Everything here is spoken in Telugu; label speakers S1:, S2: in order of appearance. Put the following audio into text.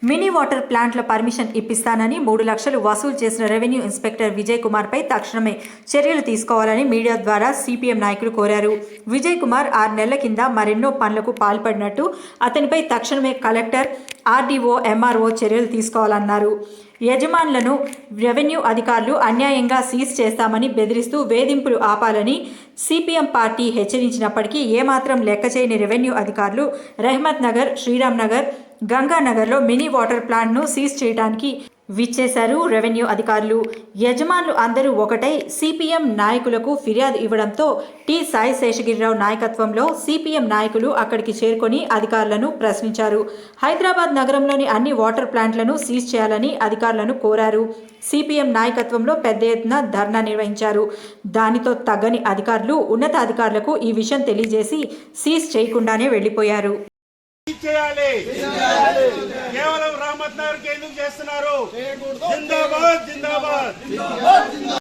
S1: మినీ వాటర్ ప్లాంట్ల పర్మిషన్ ఇప్పిస్తానని 3 లక్షలు వసూలు చేసిన రెవెన్యూ ఇన్స్పెక్టర్ విజయ్ కుమార్ పై తక్షణమే చర్యలు తీసుకోవాలని మీడియా ద్వారా సిపిఎం నాయకులు కోరారు. విజయ్ కుమార్ 6 నెలల కింద మరెన్నో పనులకు పాల్పడినట్టు అతనిపై తక్షణమే కలెక్టర్, ఆర్డీఓ, ఎంఆర్ఓ చర్యలు తీసుకోవాలన్నారు. యజమానులను రెవెన్యూ అధికారులు అన్యాయంగా సీజ్ చేస్తామని బెదిరిస్తూ వేధింపులు ఆపాలని సిపిఎం పార్టీ హెచ్చరించినప్పటికీ ఏమాత్రం లెక్క చేయని రెవెన్యూ అధికారులు రెహమత్ నగర్, శ్రీరామ్ నగర్, గంగానగర్లో మినీ వాటర్ ప్లాంట్ను సీజ్ చేయడానికి విచ్చేశారు. రెవెన్యూ అధికారులు, యజమానులు అందరూ ఒకటై సిపిఎం నాయకులకు ఫిర్యాదు ఇవ్వడంతో టి సాయి శేషగిరిరావు నాయకత్వంలో సిపిఎం నాయకులు అక్కడికి చేరుకొని అధికారులను ప్రశ్నించారు. హైదరాబాద్ నగరంలోని అన్ని వాటర్ ప్లాంట్లను సీజ్ చేయాలని అధికారులను కోరారు. సిపిఎం నాయకత్వంలో పెద్ద ఎత్తున ధర్నా నిర్వహించారు. దానితో తగ్గని అధికారులు ఉన్నతాధికారులకు ఈ విషయం తెలియజేసి సీజ్ చేయకుండానే వెళ్లిపోయారు.
S2: కేవలం రామత్ నగర్ కి ఎందుకు చేస్తున్నారు? జిందాబాద్ జిందాబాద్.